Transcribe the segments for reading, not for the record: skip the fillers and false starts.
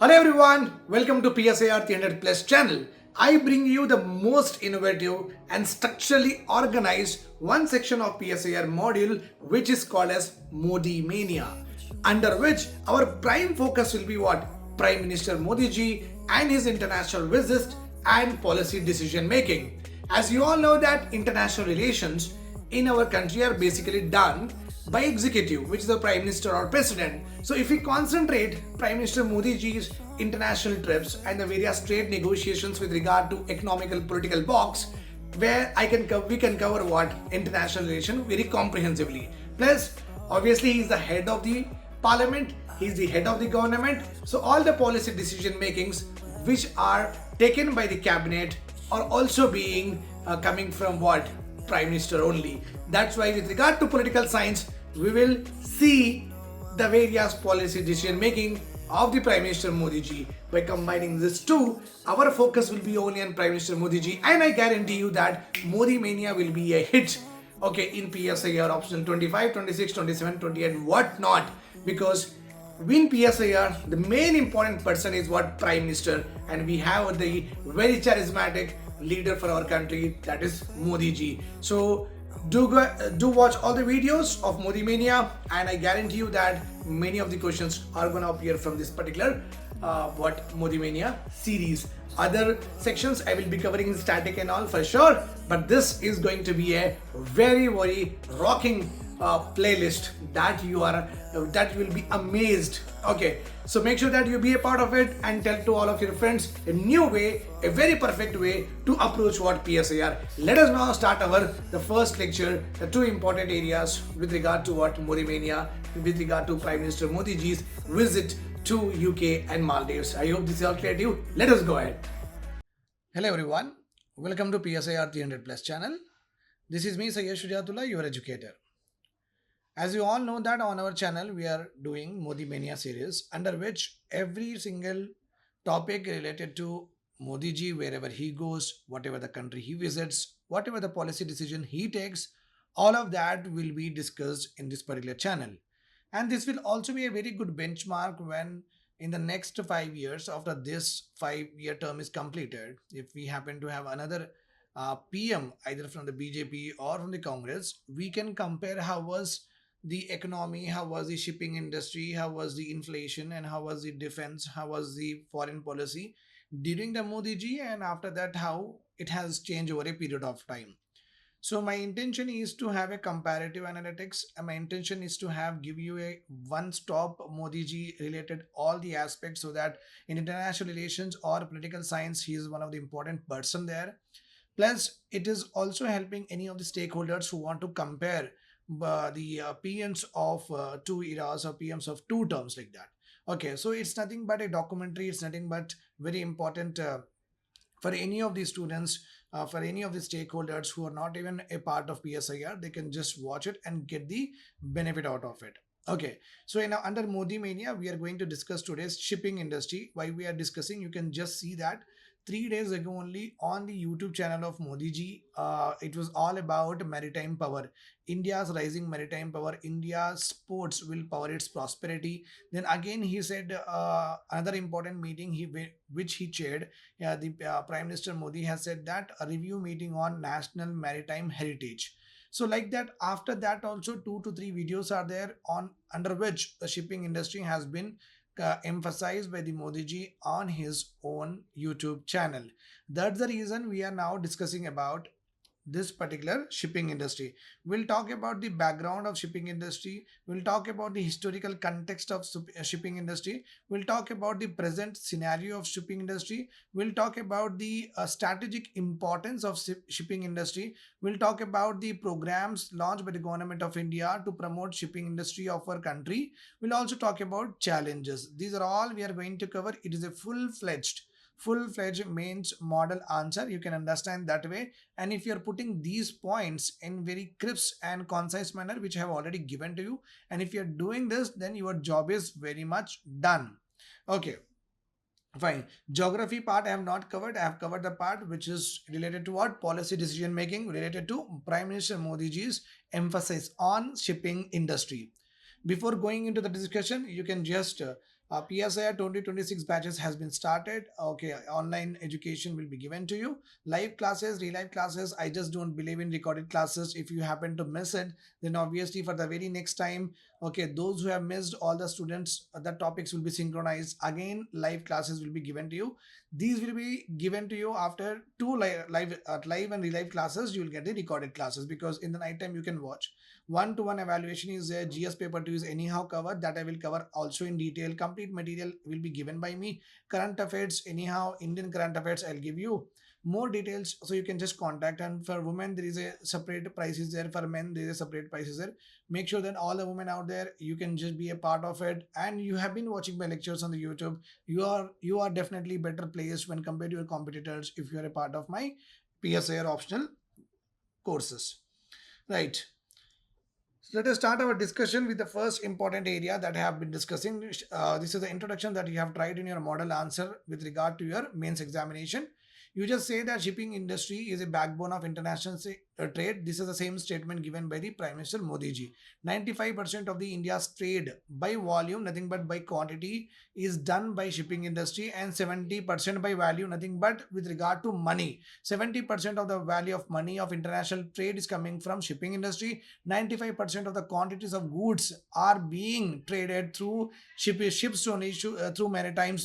Hello everyone, welcome to PSIR 300 Plus channel. I bring you the most innovative and structurally organized one section of PSIR module which is called as Modi Mania, under which our prime focus will be what? Prime Minister Modi ji and his international visits and policy decision making. As you all know that international relations in our country are basically done by executive, which is the prime minister or president. So if we concentrate Prime Minister Modi ji's international trips and the various trade negotiations with regard to economical political box, where we can cover what international relation very comprehensively. Plus, obviously, he is the head of the parliament, he is the head of the government. So all the policy decision makings which are taken by the cabinet are also being coming from what? Prime Minister only. That's why with regard to political science, we will see the various policy decision making of the Prime Minister Modi ji. By combining these two, our focus will be only on Prime Minister Modi ji, and I guarantee you that Modi Mania will be a hit. Okay, in PSIR option 25, 26, 27, 28, what not? Because in PSIR, the main important person is what? Prime Minister, and we have the very charismatic leader for our country, that is Modi ji. So do watch all the videos of Modi Mania, and I guarantee you that many of the questions are going to appear from this particular Modi Mania series. Other sections I will be covering in static and all for sure, but this is going to be a very rocking playlist that you will be amazed. Okay, so make sure that you be a part of it and tell to all of your friends a new way, a very perfect way to approach what PSIR. Let us now start the first lecture, the two important areas with regard to what Modi Mania, with regard to Prime Minister Modi ji's visit to UK and Maldives. I hope this is all clear to you. Let us go ahead. Hello everyone, welcome to PSIR 300 Plus channel. This is me, Syed Shujathullah, your educator. As you all know that on our channel we are doing Modi Mania series, under which every single topic related to Modi ji, wherever he goes, whatever the country he visits, whatever the policy decision he takes, all of that will be discussed in this particular channel. And this will also be a very good benchmark when in the next 5 years, after this 5-year term is completed, if we happen to have another PM either from the BJP or from the Congress, we can compare how was the economy, how was the shipping industry, how was the inflation, and how was the defense, how was the foreign policy during the Modi ji, and after that how it has changed over a period of time. So my intention is to have a comparative analytics, and my intention is to give you a one-stop Modi ji related all the aspects, so that in international relations or political science he is one of the important person there. Plus it is also helping any of the stakeholders who want to compare the PMs of two eras or PMs of two terms like that. Okay, so it's nothing but a documentary, it's nothing but very important for any of the students, for any of the stakeholders who are not even a part of PSIR. They can just watch it and get the benefit out of it. Okay, so now under Modi Mania, we are going to discuss today's shipping industry. Why we are discussing, you can just see that 3 days ago only on the YouTube channel of Modi ji, it was all about maritime power, India's rising maritime power, India's ports will power its prosperity. Then again he said another important meeting which he chaired, the Prime Minister Modi has said that a review meeting on national maritime heritage. So like that, after that also 2 to 3 videos are there on under which the shipping industry has been emphasized by the Modi ji on his own YouTube channel. That's the reason we are now discussing about this particular shipping industry. We'll talk about the background of shipping industry. We'll talk about the historical context of shipping industry. We'll talk about the present scenario of shipping industry. We'll talk about the strategic importance of shipping industry. We'll talk about the programs launched by the government of India to promote shipping industry of our country. We'll also talk about challenges. These are all we are going to cover. It is a full-fledged mains model answer. You can understand that way, and if you're putting these points in very crisp and concise manner, which I have already given to you, and if you're doing this, then your job is very much done. Okay, fine. Geography part I have not covered. I have covered the part which is related to what? Policy decision making, related to Prime Minister Modi ji's emphasis on shipping industry. Before going into the discussion, you can just PSIR 2026 batches has been started. Okay, online education will be given to you. Live classes, relive classes. I just don't believe in recorded classes. If you happen to miss it, then obviously for the very next time, okay, those who have missed all the students, the topics will be synchronized. Again, live classes will be given to you. These will be given to you after two live and relive classes. You will get the recorded classes because in the night time you can watch. One-to-one evaluation is there. GS paper 2 is anyhow covered. That I will cover also in detail. Complete material will be given by me. Current affairs, anyhow, Indian current affairs, I'll give you more details so you can just contact. And for women, there is a separate prices there. For men, there is a separate prices there. Make sure that all the women out there, you can just be a part of it. And you have been watching my lectures on the YouTube. You are definitely better placed when compared to your competitors if you are a part of my PSIR optional courses. Right. So let us start our discussion with the first important area that I have been discussing. This is the introduction that you have tried in your model answer with regard to your mains examination. You just say that shipping industry is a backbone of international trade. This is the same statement given by the Prime Minister Modi ji. 95% of the India's trade by volume, nothing but by quantity, is done by shipping industry, and 70% by value, nothing but with regard to money. 70% of the value of money of international trade is coming from shipping industry. 95% of the quantities of goods are being traded through ships only, through maritime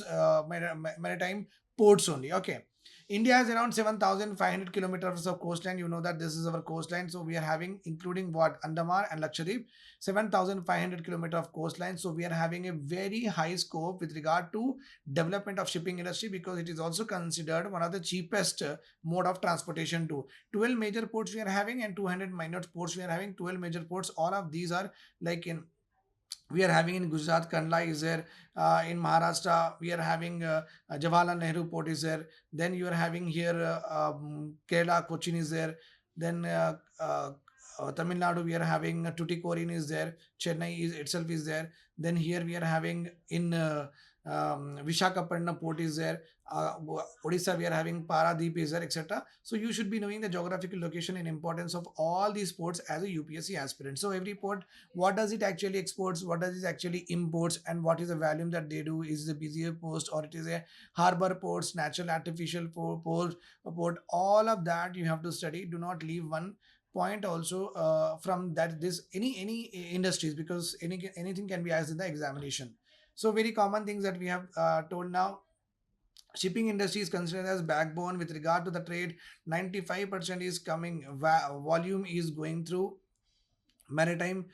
ports only. Okay. India has around 7,500 kilometers of coastline. You know that this is our coastline. So we are having, including what, Andaman and Lakshadweep, 7,500 kilometers of coastline. So we are having a very high scope with regard to development of shipping industry because it is also considered one of the cheapest mode of transportation too. 12 major ports we are having and 200 minor ports we are having. 12 major ports. All of these are like in we are having in Gujarat, Kandla is there. In Maharashtra, we are having Jawaharlal Nehru Port is there. Then you are having here Kerala, Cochin is there. Then Tamil Nadu, we are having Tuticorin is there. Chennai is itself is there. Then here we are having in Vishakhapatnam port is there. Odisha, we are having Paradip is there, etc. So you should be knowing the geographical location and importance of all these ports as a UPSC aspirant. So every port, what does it actually exports, what does it actually imports, and what is the volume that they do? Is it a busier post or it is a harbor ports, natural artificial port? All of that you have to study. Do not leave one point also from that this any industries because anything can be asked in the examination. So very common things that we have told now. Shipping industry is considered as backbone with regard to the trade. 95% is coming volume is going through maritime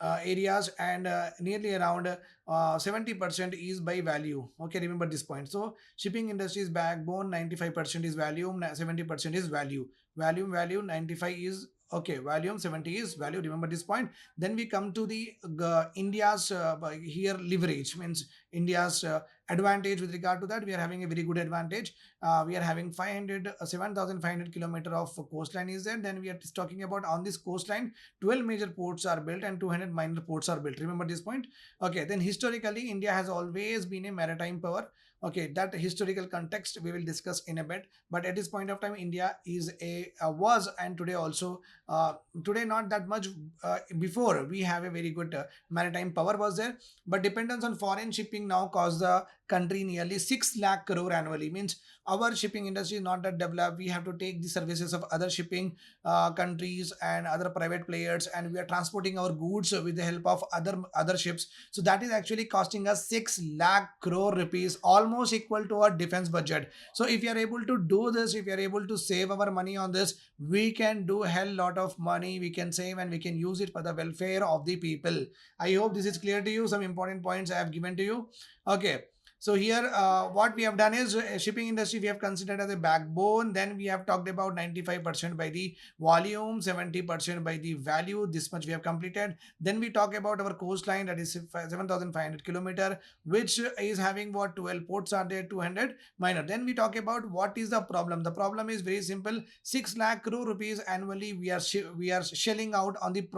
areas, and nearly around 70% is by value. Okay, remember this point. So shipping industry is backbone, 95% is volume, 70% is value. Value 95 is okay, volume 70 is value. Remember this point. Then we come to the India's here leverage, means India's advantage with regard to that. We are having a very good advantage. We are having 7,500 kilometer of coastline is there. Then we are talking about on this coastline 12 major ports are built and 200 minor ports are built. Remember this point. Okay, then historically India has always been a maritime power. Okay, that historical context we will discuss in a bit. But at this point of time, India is was, and today also, today not that much. Before we have a very good maritime power was there, but dependence on foreign shipping now caused the country nearly 6 lakh crore annually. Means our shipping industry is not that developed. We have to take the services of other shipping countries and other private players, and we are transporting our goods with the help of other ships. So that is actually costing us 6 lakh crore rupees, almost equal to our defense budget. So if you are able to do this, if you are able to save our money on this, we can do a hell lot of money. We can save and we can use it for the welfare of the people. I hope this is clear to you. Some important points I have given to you. Okay. So here, what we have done is shipping industry we have considered as a backbone. Then we have talked about 95% by the volume, 70% by the value. This much we have completed. Then we talk about our coastline, that is 7,500 kilometer, which is having what 12 ports are there, 200 minor. Then we talk about what is the problem. The problem is very simple. 6 lakh crore rupees annually we are shelling out on the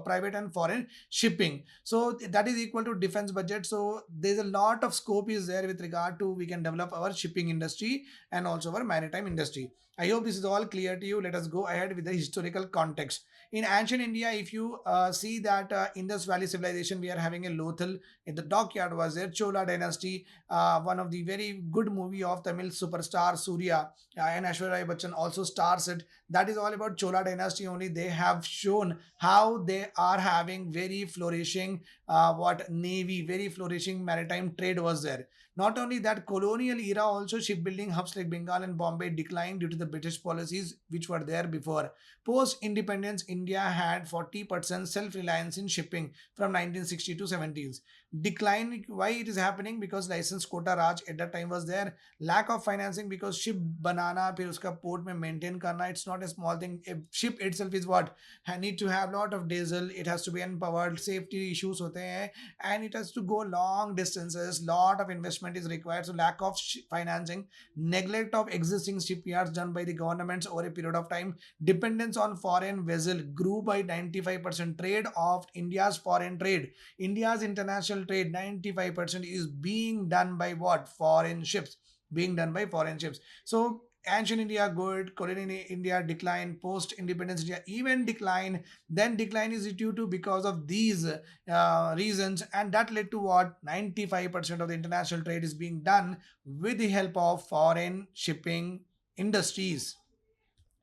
private and foreign shipping. So that is equal to defense budget. So there's a lot of scope is there with regard to we can develop our shipping industry and also our maritime industry. I hope this is all clear to you. Let us go ahead with the historical context. In ancient India, if you see that Indus Valley civilization, we are having a Lothal in the dockyard was there. Chola dynasty, one of the very good movie of Tamil superstar Surya and Aishwarya Bachchan also stars it. That is all about Chola dynasty only. They have shown how they are having very flourishing what navy, very flourishing maritime trade was there. Not only that, colonial era also shipbuilding hubs like Bengal and Bombay declined due to the British policies which were there before. Post independence, India had 40% self reliance in shipping from 1960 to 70s. Decline, why it is happening? Because license quota Raj at that time was there. Lack of financing because ship banana फिर उसका port में maintain करना, it's not a small thing. A ship itself is what need to have lot of diesel, it has to be empowered, safety issues होते हैं, and it has to go long distances, lot of investment is required. So lack of financing, neglect of existing shipyards done by the governments over a period of time, dependence on foreign vessel grew by 95%. Trade of India's foreign trade, India's international trade, 95% is being done by what? Foreign ships, being done by foreign ships. So ancient India good, colonial India decline, post independence India even decline. Then decline is due to because of these reasons, and that led to what? 95% of the international trade is being done with the help of foreign shipping industries.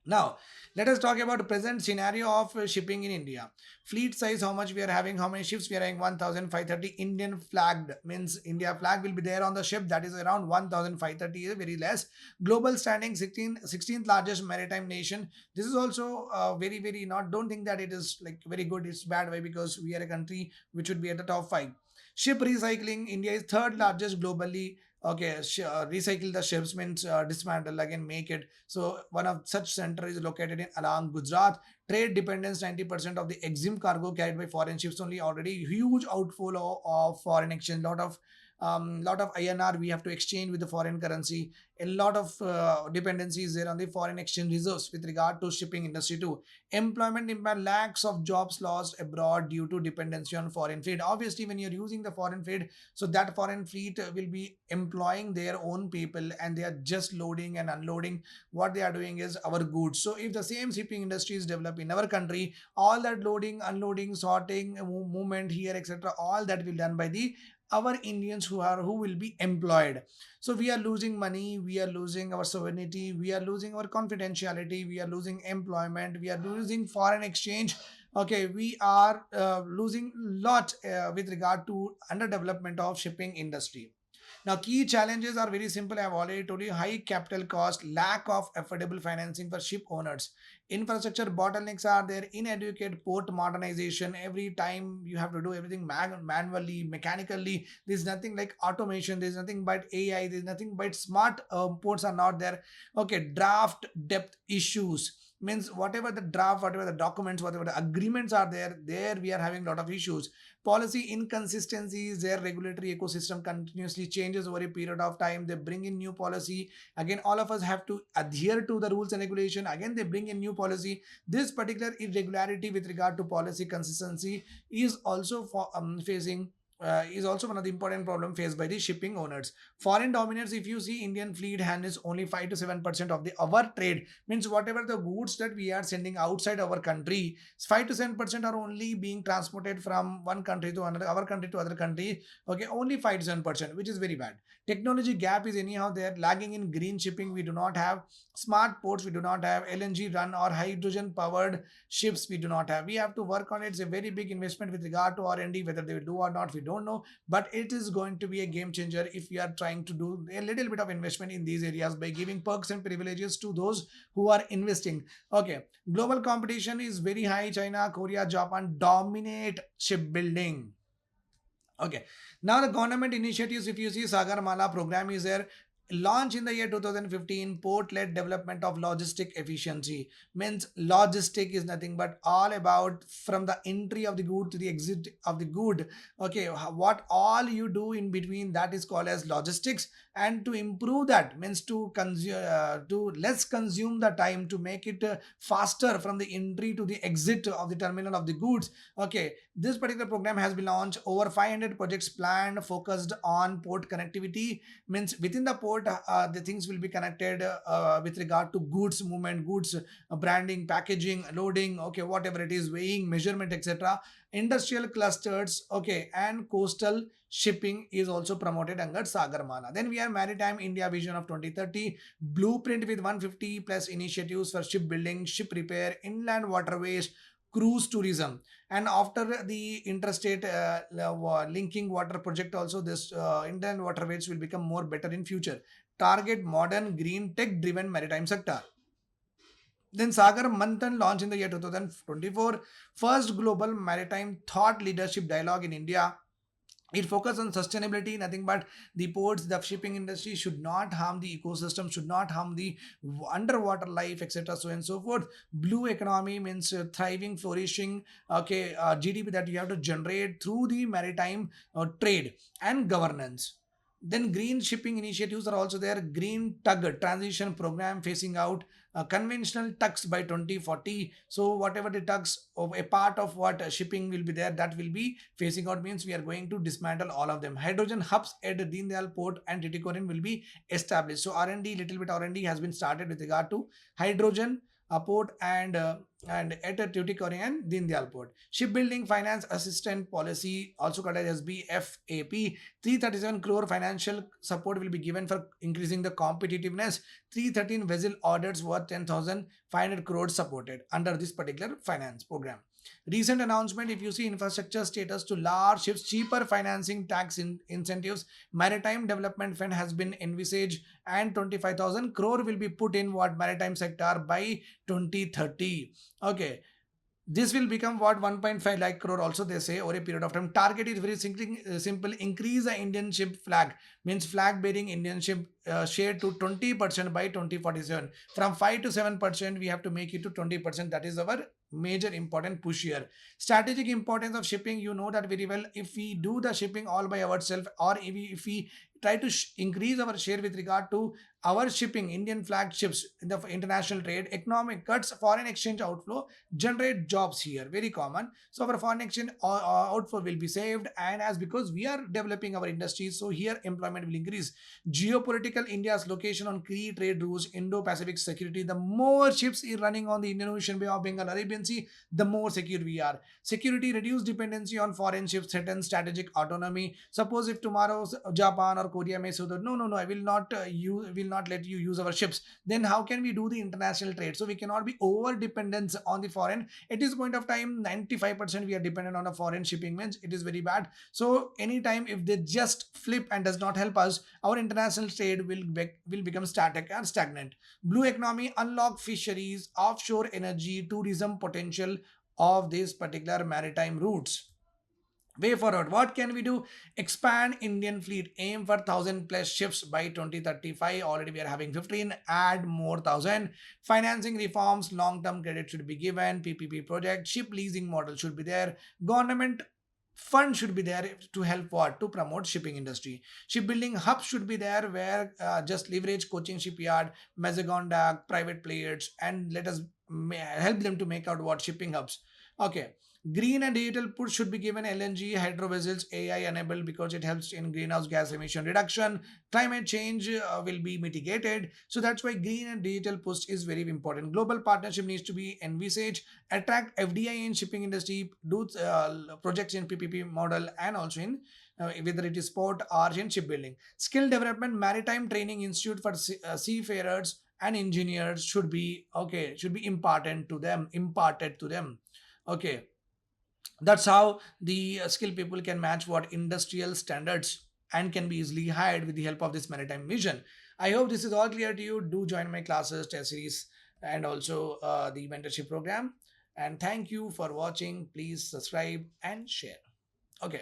Now, let us talk about the present scenario of shipping in India. Fleet size, how much we are having, how many ships we are having? 1,530 Indian flagged, means India flag will be there on the ship. That is around 1,530, very less. Global standing, 16th largest maritime nation. This is also very, very not, don't think that it is like very good, it's bad way, because we are a country which would be at the top 5. Ship recycling, India is third largest globally. Okay, recycle the ships means dismantle again, make it. So one of such center is located in Alang, Gujarat. Trade dependence, 90% of the exim cargo carried by foreign ships only. Already huge outflow of foreign exchange. Lot of INR we have to exchange with the foreign currency. A lot of dependencies there on the foreign exchange reserves with regard to shipping industry too. Employment impact, lakhs of jobs lost abroad due to dependency on foreign fleet. Obviously, when you're using the foreign fleet, so that foreign fleet will be employing their own people, and they are just loading and unloading. What they are doing is our goods. So if the same shipping industry is developed in our country, all that loading, unloading, sorting, movement here, etc., all that will be done by the our Indians who will be employed. So we are losing money, we are losing our sovereignty, we are losing our confidentiality, we are losing employment, we are losing foreign exchange. Okay, we are losing lot with regard to underdevelopment of shipping industry. Now, key challenges are very simple. I have already told you: high capital cost, lack of affordable financing for ship owners. Infrastructure bottlenecks are there, inadequate port modernization. Every time you have to do everything manually, mechanically. There's nothing like automation. There's nothing but AI. There's nothing but smart ports are not there. Okay, draft depth issues, means whatever the draft, whatever the documents, whatever the agreements are there we are having a lot of issues. Policy inconsistencies, their regulatory ecosystem continuously changes over a period of time. They bring in new policy, again all of us have to adhere to the rules and regulation, again they bring in new policy. This particular irregularity with regard to policy consistency is also facing is also one of the important problem faced by the shipping owners. Foreign dominance, if you see, Indian fleet handles only 5 to 7% of the our trade, means whatever the goods that we are sending outside our country, 5 to 7% are only being transported from one country to another, our country to other country. Okay, only 5 to 7%, which is very bad. Technology gap is anyhow there, lagging in green shipping. We do not have smart ports, we do not have LNG run or hydrogen powered ships, we do not have. We have to work on it. It's a very big investment with regard to R&D, whether they will do or not, we don't know, but it is going to be a game changer if we are trying to do a little bit of investment in these areas by giving perks and privileges to those who are investing. Okay, global competition is very high. China, Korea, Japan dominate shipbuilding. Okay, now the government initiatives, if you see, Sagarmala program is there. Launch in the year 2015, port-led development of logistic efficiency. Means logistic is nothing but all about from the entry of the good to the exit of the good. Okay, what all you do in between, that is called as logistics. And to improve that means to consume, to less consume the time, to make it faster from the entry to the exit of the terminal of the goods. Okay, this particular program has been launched. Over 500 projects planned focused on port connectivity. Means within the port, the things will be connected with regard to goods movement, goods branding, packaging, loading, okay, whatever it is, weighing, measurement, etc. Industrial clusters, okay, and coastal shipping is also promoted under Sagarmala. Then we have Maritime India Vision of 2030, blueprint with 150 plus initiatives for shipbuilding, ship repair, inland waterways, cruise tourism. And after the interstate linking water project also, this inland waterways will become more better in future. Target modern green tech driven maritime sector. Then Sagar Manthan launched in the year 2024, first global maritime thought leadership dialogue in India. It focuses on sustainability, nothing but the ports, the shipping industry should not harm the ecosystem, should not harm the underwater life, etc. So and so forth. Blue economy means thriving, flourishing, okay, GDP that you have to generate through the maritime trade and governance. Then green shipping initiatives are also there. Green tug transition program phasing out conventional tugs by 2040. So whatever the tugs of a part of what shipping will be there, that will be phasing out, means we are going to dismantle all of them. Hydrogen hubs at Deendayal Port and Tuticorin will be established. So R&D, little bit R&D has been started with regard to hydrogen port and at a Tuticorin and Deendayal Port. Shipbuilding Finance Assistant Policy, also called as SBFAP, 337 crore financial support will be given for increasing the competitiveness. 313 vessel orders worth 10,500 crores supported under this particular finance program. Recent announcement, if you see infrastructure status to large ships, cheaper financing, tax incentives, maritime development fund has been envisaged, and 25,000 crore will be put in what maritime sector by 2030. Okay, this will become what 1.5 lakh crore also they say over a period of time. Target is very simple. Increase the Indian ship flag, means flag bearing Indian ship share to 20% by 2047. From 5 to 7% we have to make it to 20%. That is our major important push here. Strategic importance of shipping, you know that very well. If we do the shipping all by ourselves, or if we try to increase our share with regard to our shipping, Indian flag ships in the international trade, economic cuts, foreign exchange outflow, generate jobs here, very common. So our foreign exchange outflow will be saved, and as because we are developing our industries, so here employment will increase. Geopolitical, India's location on key trade routes, Indo-Pacific security, the more ships are running on the Indian Ocean, Bay of Bengal, Arabian Sea, the more secure we are. Security, reduce dependency on foreign ships, threaten strategic autonomy. Suppose if tomorrow Japan or Korea may say that no, I will not let you use our ships, then how can we do the international trade? So we cannot be over dependent on the foreign. At this point of time, 95% we are dependent on a foreign shipping, means it is very bad. So anytime if they just flip and does not help us, our international trade will become static and stagnant. Blue economy, unlock fisheries, offshore energy, tourism potential of these particular maritime routes. Way forward, what can we do? Expand Indian fleet, aim for 1,000 plus ships by 2035. Already we are having 15, add more 1,000. Financing reforms, long-term credit should be given. PPP project, ship leasing model should be there. Government fund should be there to help what? To promote shipping industry. Shipbuilding hub should be there, where just leverage coaching shipyard, Mazagon Dock, private players, and let us help them to make out what shipping hubs. Okay. Green and digital push should be given. LNG, hydro vessels, AI enabled, because it helps in greenhouse gas emission reduction. Climate change will be mitigated. So that's why green and digital push is very important. Global partnership needs to be envisaged. Attract FDI in shipping industry. Do projects in PPP model, and also in whether it is port or in shipbuilding. Skill development, maritime training institute for seafarers and engineers should be imparted to them. Okay, that's how the skilled people can match what industrial standards and can be easily hired with the help of this maritime vision. I hope this is all clear to you. Do join my classes, test series, and also the mentorship program. And thank you for watching. Please subscribe and share. Okay.